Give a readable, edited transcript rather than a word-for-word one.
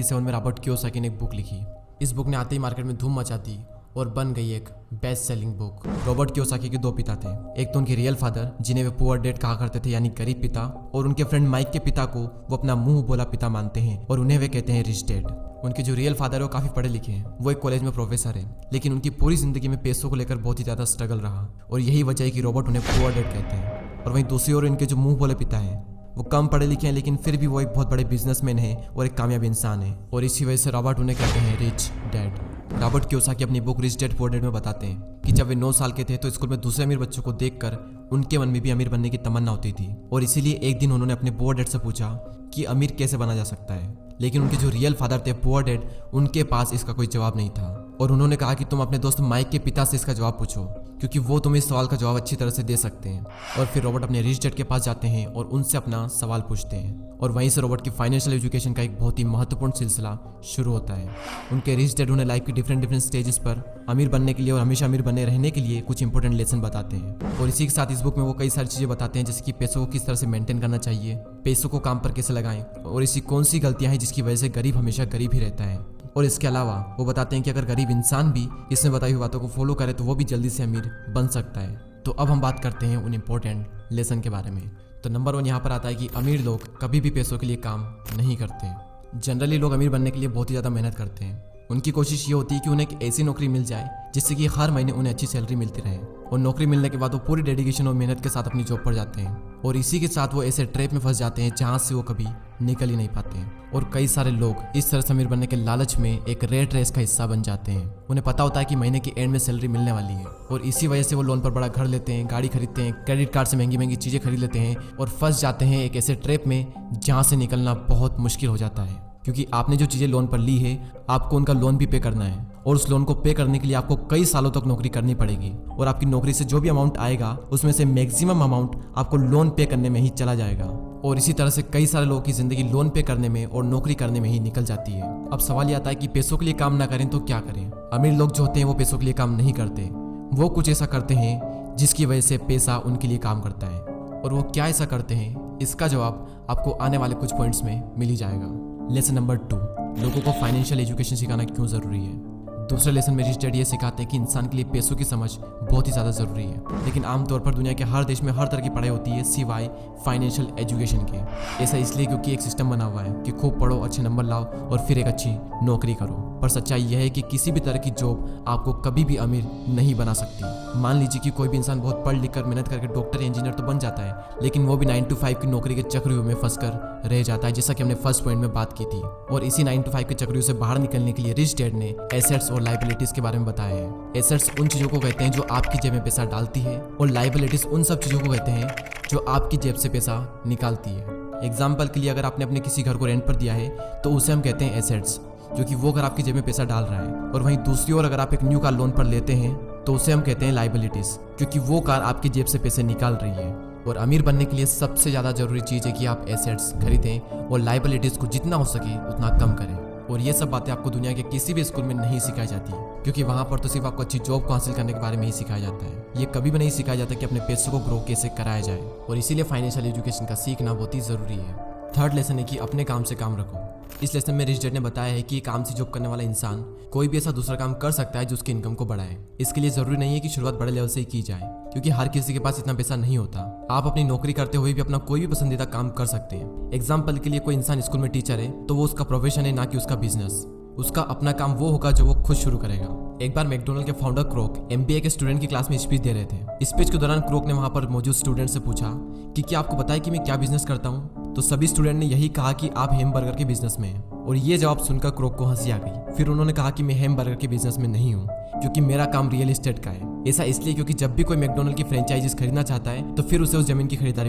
1987 में Robert Kiyosaki ने एक बुक लिखी। इस बुक ने आते ही मार्केट में धूम मचा दी और बन गई एक best selling book. Robert Kiyosaki के दो पिता थे, एक तो उनके रियल फादर जिन्हें वे पुअर डैड कहा करते थे यानी गरीब पिता, और उनके फ्रेंड माइक के पिता को वो अपना मुंह बोला पिता मानते हैं और उन्हें वे कहते हैं रिच डैड। उनके जो रियल फादर है वो काफी पढ़े लिखे हैं, वो एक कॉलेज में प्रोफेसर है, लेकिन उनकी पूरी जिंदगी में पैसों को लेकर बहुत ही ज्यादा स्ट्रगल रहा और यही वजह है कि रॉबर्ट उन्हें पुअर डैड कहते हैं। और वहीं दूसरी ओर इनके जो मुंह बोले पिता हैं वो कम पढ़े लिखे हैं, लेकिन फिर भी वो एक बहुत बड़े बिजनेसमैन है और एक कामयाब इंसान है, और इसी वजह से रॉबर्ट उन्हें कहते हैं रिच डैड। रॉबर्ट कियोसाकी अपनी book rich dad poor dad में बताते हैं कि जब वे 9 साल के थे तो स्कूल में दूसरे अमीर बच्चों को देखकर उनके मन में भी अमीर बनने की तमन्ना होती थी, और इसीलिए एक दिन उन्होंने अपने पुअर डैड से पूछा कि अमीर कैसे बना जा सकता है। लेकिन उनके जो रियल फादर थे पुअर डैड, उनके पास इसका कोई जवाब नहीं था, और उन्होंने कहा कि तुम अपने दोस्त माइक के पिता से इसका जवाब पूछो, क्योंकि वो तुम्हें इस सवाल का जवाब अच्छी तरह से दे सकते हैं। और फिर रॉबर्ट अपने रिच डैड के पास जाते हैं और उनसे अपना सवाल पूछते हैं, और वहीं से रॉबर्ट की फाइनेंशियल एजुकेशन का एक बहुत ही महत्वपूर्ण सिलसिला शुरू होता है। उनके रिच डैड उन्हें लाइफ की डिफरेंट स्टेजेस पर अमीर बनने के लिए और हमेशा अमीर बने रहने के लिए कुछ इंपॉर्टेंट लेसन बताते हैं, और इसी के साथ इस बुक में वो कई सारी चीजें बताते हैं, जैसे कि पैसों को किस तरह से मेंटेन करना चाहिए, पैसों को काम पर कैसे लगाएं, और ऐसी कौन सी गलतियां हैं जिसकी वजह से गरीब हमेशा गरीब ही रहता है। और इसके अलावा वो बताते हैं कि अगर गरीब इंसान भी इसमें बताई हुई बातों को फॉलो करे तो वो भी जल्दी से अमीर बन सकता है। तो अब हम बात करते हैं उन इम्पोर्टेंट लेसन के बारे में। तो नंबर 1 यहाँ पर आता है कि अमीर लोग कभी भी पैसों के लिए काम नहीं करते। जनरली लोग अमीर बनने के लिए बहुत ही ज़्यादा मेहनत करते हैं। उनकी कोशिश ये होती है कि उन्हें एक ऐसी नौकरी मिल जाए जिससे कि हर महीने उन्हें अच्छी सैलरी मिलती रहे, और नौकरी मिलने के बाद वो पूरी डेडिकेशन और मेहनत के साथ अपनी जॉब पर जाते हैं, और इसी के साथ वो ऐसे ट्रैप में फंस जाते हैं जहाँ से वो कभी निकल ही नहीं पाते हैं। और कई सारे लोग इस तरह से अमीर बनने के लालच में एक रेट रेस का हिस्सा बन जाते हैं। उन्हें पता होता है कि महीने के एंड में सैलरी मिलने वाली है, और इसी वजह से वो लोन पर बड़ा घर लेते हैं, गाड़ी खरीदते हैं, क्रेडिट कार्ड से महंगी महंगी चीज़ें खरीद लेते हैं, और फंस जाते हैं एक ऐसे ट्रैप में जहाँ से निकलना बहुत मुश्किल हो जाता है, क्योंकि आपने जो चीज़ें लोन पर ली है आपको उनका लोन भी पे करना है, और उस लोन को पे करने के लिए आपको कई सालों तक नौकरी करनी पड़ेगी, और आपकी नौकरी से जो भी अमाउंट आएगा उसमें से मैक्सिमम अमाउंट आपको लोन पे करने में ही चला जाएगा। और इसी तरह से कई सारे लोगों की जिंदगी लोन पे करने में और नौकरी करने में ही निकल जाती है। अब सवाल ये आता है कि पैसों के लिए काम ना करें तो क्या करें। अमीर लोग जो होते हैं वो पैसों के लिए काम नहीं करते, वो कुछ ऐसा करते हैं जिसकी वजह से पैसा उनके लिए काम करता है, और वो क्या ऐसा करते हैं इसका जवाब आपको आने वाले कुछ पॉइंट्स में मिल ही जाएगा। लेसन नंबर 2, लोगों को फाइनेंशियल एजुकेशन सिखाना क्यों ज़रूरी है। दूसरे लेसन में रिच डैड ये सिखाते हैं कि इंसान के लिए पैसों की समझ बहुत ही ज़्यादा ज़रूरी है, लेकिन आमतौर पर दुनिया के हर देश में हर तरह की पढ़ाई होती है सिवाय फाइनेंशियल एजुकेशन के। ऐसा इसलिए क्योंकि एक सिस्टम बना हुआ है कि खूब पढ़ो, अच्छे नंबर लाओ और फिर एक अच्छी नौकरी करो। पर सच्चाई यह है कि किसी भी तरह की जॉब आपको कभी भी अमीर नहीं बना सकती। मान लीजिए कि कोई भी इंसान बहुत पढ़ लिख कर मेहनत करके डॉक्टर या इंजीनियर तो बन जाता है, लेकिन वो भी 9 to 5 की नौकरी के चक्रव्यूह में फंसकर रह जाता है, जैसा कि हमने फर्स्ट पॉइंट में बात की थी। और इसी 9 to 5 के चक्रव्यूह से बाहर निकलने के लिए रिच डैड ने एसेट्स और लायबिलिटीज के बारे में बताया है। एसेट्स उन चीज़ों को कहते हैं जो आपकी जेब में पैसा डालती है, और लायबिलिटीज उन सब चीज़ों को कहते हैं जो आपकी जेब से पैसा निकालती है। एग्जाम्पल के लिए अगर आपने अपने किसी घर को रेंट पर दिया है तो उसे हम कहते हैं एसेट्स, क्योंकि वो घर आपकी जेब में पैसा डाल रहा है। और वहीं दूसरी ओर अगर आप एक न्यू कार लोन पर लेते हैं तो उसे हम कहते हैं लायबिलिटीज, क्योंकि वो कार आपकी जेब से पैसे निकाल रही है। और अमीर बनने के लिए सबसे ज़्यादा जरूरी चीज़ है कि आप एसेट्स खरीदें और लायबिलिटीज को जितना हो सके उतना कम करें। और ये सब बातें आपको दुनिया के किसी भी स्कूल में नहीं सिखाई जाती, क्योंकि वहाँ पर तो सिर्फ आपको अच्छी जॉब को हासिल करने के बारे में ही सिखाया जाता है। ये कभी भी नहीं सिखाया जाता कि अपने पैसों को ग्रो कैसे कराया जाए, और इसीलिए फाइनेंशियल एजुकेशन का सीखना बहुत ही ज़रूरी है। थर्ड लेसन है कि अपने काम से काम रखो। इस लेसन में रिच डैड ने बताया है कि काम से जॉब करने वाला इंसान कोई भी ऐसा दूसरा काम कर सकता है जो उसकी इनकम को बढ़ाए। इसके लिए जरूरी नहीं है कि शुरुआत बड़े लेवल से ही की जाए, क्योंकि हर किसी के पास इतना पैसा नहीं होता। आप अपनी नौकरी करते हुए भी अपना कोई भी पसंदीदा काम कर सकते हैं। एग्जाम्पल के लिए कोई इंसान स्कूल में टीचर है तो वो उसका प्रोफेशन है, ना कि उसका बिजनेस। उसका अपना काम वो होगा जो वो खुद शुरू करेगा। एक बार मैकडोनल्ड के फाउंडर क्रोक MBA के स्टूडेंट की क्लास में स्पीच दे रहे थे। स्पीच के दौरान क्रोक ने वहां पर मौजूद स्टूडेंट से पूछा कि क्या आपको पता है कि मैं क्या बिजनेस करता हूं। तो सभी स्टूडेंट ने यही कहा कि आप हैमबर्गर के बिजनेस में हैं, और ये जवाब सुनकर क्रोक को हंसी आ गई। फिर उन्होंने कहा कि मैं हैमबर्गर के बिजनेस में नहीं हूँ, क्योंकि मेरा काम रियल एस्टेट का है। ऐसा इसलिए क्योंकि जब भी कोई मैकडोनल्ड की फ्रेंचाइजीज खरीदना चाहता है तो फिर उसे उस जमीन की खरीदारी